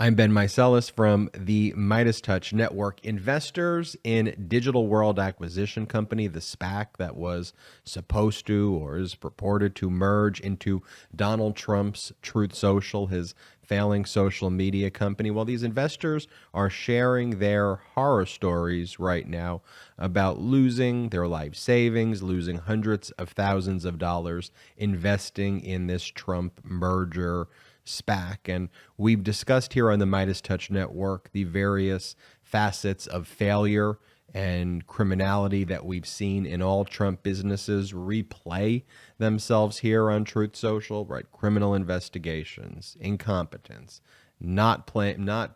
I'm Ben Meiselas from the MeidasTouch Network. Investors in Digital World Acquisition Company, the SPAC that was supposed to or is purported to merge into Donald Trump's Truth Social, his failing social media company. Well, these investors are sharing their horror stories right now about losing their life savings, losing hundreds of thousands of dollars investing in this Trump merger SPAC. And we've discussed here on the MeidasTouch Network the various facets of failure and criminality that we've seen in all Trump businesses replay themselves here on Truth Social, right? Criminal investigations, incompetence, not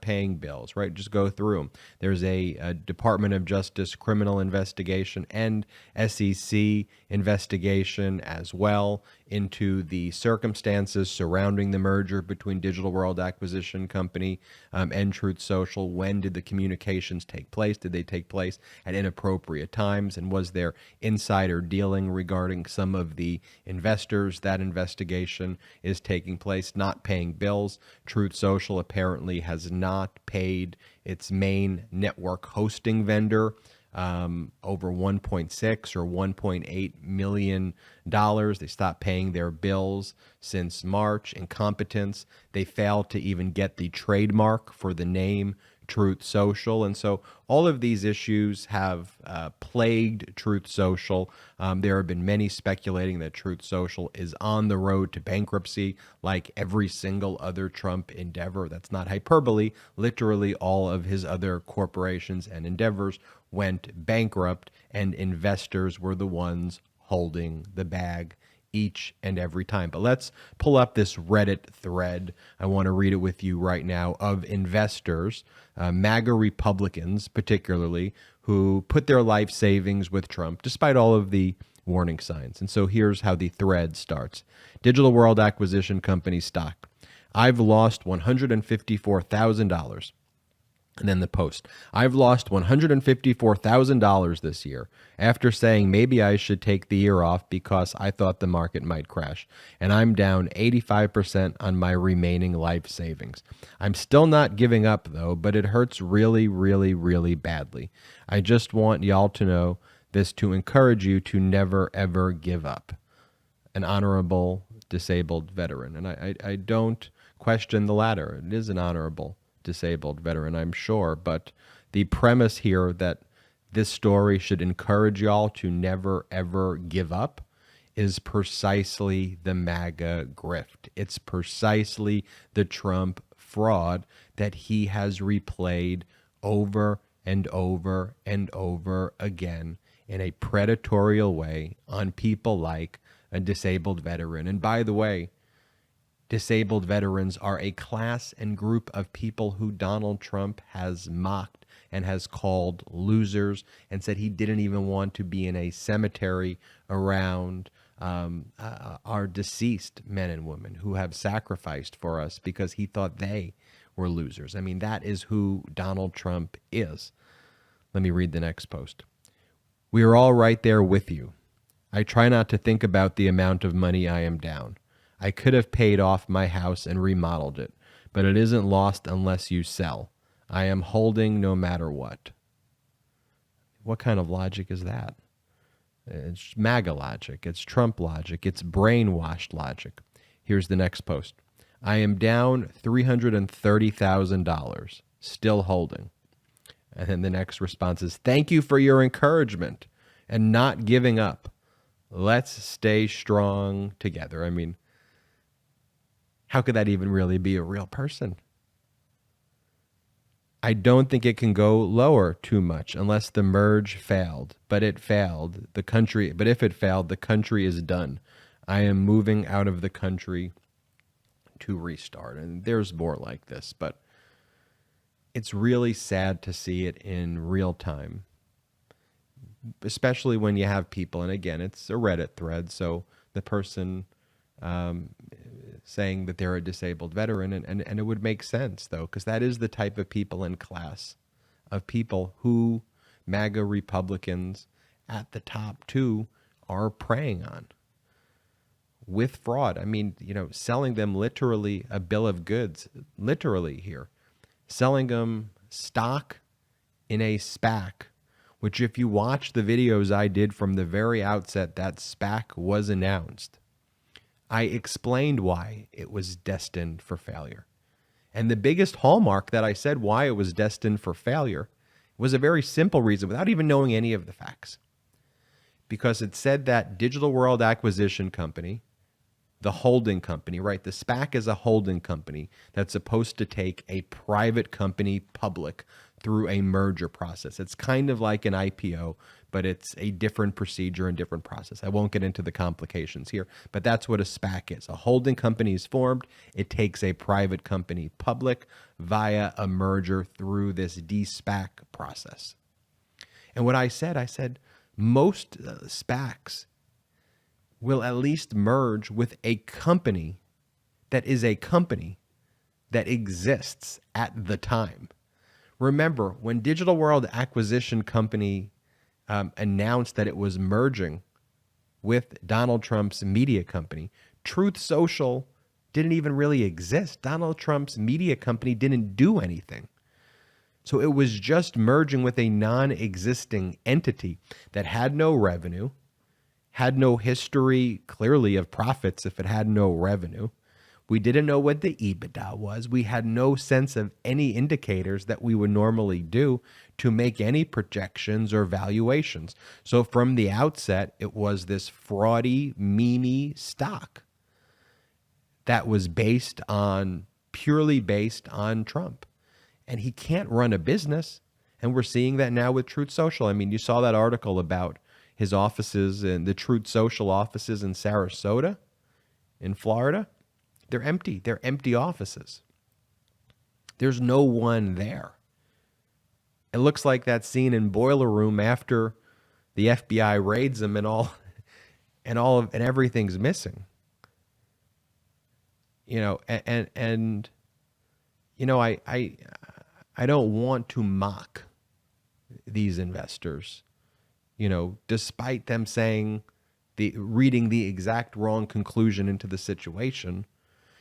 paying bills, right? Just go through them. There's a Department of Justice criminal investigation and SEC investigation as well into the circumstances surrounding the merger between Digital World Acquisition Company and Truth Social. When did the communications take place? Did they take place at inappropriate times? And was there insider dealing regarding some of the investors? That investigation is taking place. Not paying bills. Truth Social apparently has not paid its main network hosting vendor over 1.6 or 1.8 million dollars. They stopped paying their bills since March. Incompetence. They failed to even get the trademark for the name Truth Social. And so all of these issues have plagued Truth Social. There have been many speculating that Truth Social is on the road to bankruptcy like every single other Trump endeavor. That's not hyperbole. Literally all of his other corporations and endeavors went bankrupt, and investors were the ones holding the bag each and every time. But let's pull up this Reddit thread. I want to read it with you right now of investors, MAGA Republicans particularly, who put their life savings with Trump despite all of the warning signs. And so here's how the thread starts. Digital World Acquisition Company stock. I've lost $154,000. And then the post. I've lost $154,000 this year after saying maybe I should take the year off because I thought the market might crash. And I'm down 85% on my remaining life savings. I'm still not giving up though, but it hurts really, really, really badly. I just want y'all to know this to encourage you to never, ever give up. An honorable disabled veteran. And I don't question the latter. It is an honorable disabled veteran, I'm sure, but the premise here that this story should encourage y'all to never ever give up is precisely the MAGA grift. It's precisely the Trump fraud that he has replayed over and over and over again in a predatory way on people like a disabled veteran. And by the way, disabled veterans are a class and group of people who Donald Trump has mocked and has called losers and said he didn't even want to be in a cemetery around our deceased men and women who have sacrificed for us because he thought they were losers. I mean, that is who Donald Trump is. Let me read the next post. We are all right there with you. I try not to think about the amount of money I am down. I could have paid off my house and remodeled it, but it isn't lost unless you sell. I am holding no matter what. What kind of logic is that? It's MAGA logic. It's Trump logic. It's brainwashed logic. Here's the next post. I am down $330,000, still holding. And then the next response is, thank you for your encouragement and not giving up. Let's stay strong together. I mean, how could that even really be a real person? I don't think it can go lower too much unless the merge failed. But it failed. But if it failed, the country is done. I am moving out of the country to restart. And there's more like this, but it's really sad to see it in real time, especially when you have people, and again, it's a Reddit thread, so the person saying that they're a disabled veteran, and it would make sense, though, because that is the type of people and class of people who MAGA Republicans at the top, too, are preying on with fraud. I mean, selling them literally a bill of goods, literally here. selling them stock in a SPAC, which if you watch the videos I did from the very outset that SPAC was announced, I explained why it was destined for failure. And the biggest hallmark that I said why it was destined for failure was a very simple reason without even knowing any of the facts. Because it said that Digital World Acquisition Company, the holding company, right? The SPAC is a holding company that's supposed to take a private company public through a merger process. It's kind of like an IPO, but it's a different procedure and different process. I won't get into the complications here, but that's what a SPAC is. A holding company is formed. It takes a private company public via a merger through this de-SPAC process. And what I said, most SPACs will at least merge with a company that is a company that exists at the time. Remember, when Digital World Acquisition Company announced that it was merging with Donald Trump's media company, Truth Social didn't even really exist. Donald Trump's media company didn't do anything. So it was just merging with a non-existing entity that had no revenue, had no history clearly of profits if it had no revenue. We didn't know what the EBITDA was. We had no sense of any indicators that we would normally do to make any projections or valuations. So from the outset, it was this fraudy, memey stock that was purely based on Trump. And he can't run a business. And we're seeing that now with Truth Social. I mean, you saw that article about his offices and the Truth Social offices in Sarasota, in Florida. They're empty. They're empty offices. There's no one there. It looks like that scene in Boiler Room after the FBI raids them and everything's missing. You know, and you know, I don't want to mock these investors, you know, despite them saying reading the exact wrong conclusion into the situation.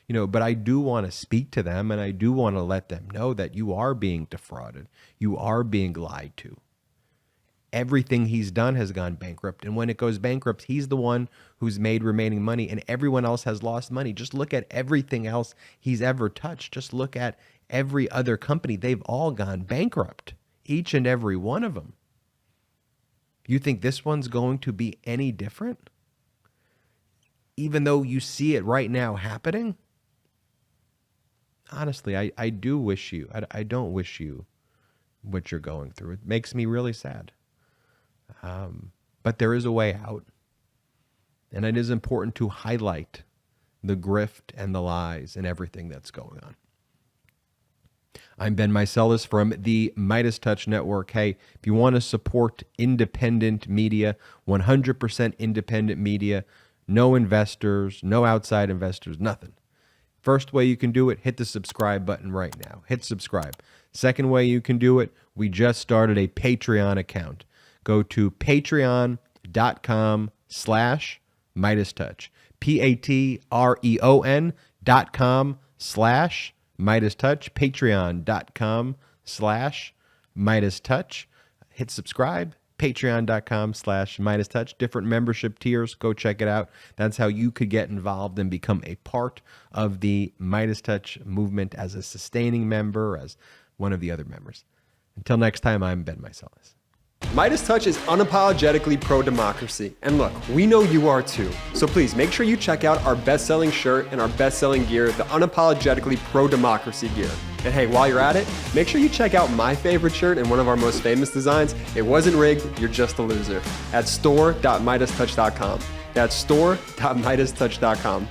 You know, but I do want to speak to them and I do want to let them know that you are being defrauded. You are being lied to. Everything he's done has gone bankrupt. And when it goes bankrupt, he's the one who's made remaining money and everyone else has lost money. Just look at everything else he's ever touched. Just look at every other company. They've all gone bankrupt, each and every one of them. You think this one's going to be any different? Even though you see it right now happening? Honestly, I do wish you, I don't wish you what you're going through. It makes me really sad. But there is a way out. And it is important to highlight the grift and the lies and everything that's going on. I'm Ben Meiselas from the MeidasTouch Network. Hey, if you want to support independent media, 100% independent media, no investors, no outside investors, nothing. First way you can do it, hit the subscribe button right now. Hit subscribe. Second way you can do it, we just started a Patreon account. Go to patreon.com/MeidasTouch. patreon.com/MeidasTouch. Patreon.com/MeidasTouch. Hit subscribe. Patreon.com/MeidasTouch. Different membership tiers. Go check it out. That's how you could get involved and become a part of the MeidasTouch movement as a sustaining member, as one of the other members. Until next time, I'm Ben Meiselas. MeidasTouch is unapologetically pro-democracy. And look, we know you are too. So please make sure you check out our best-selling shirt and our best-selling gear, the unapologetically pro-democracy gear. And hey, while you're at it, make sure you check out my favorite shirt and one of our most famous designs, It Wasn't Rigged, You're Just a Loser, at store.meidastouch.com. That's store.meidastouch.com.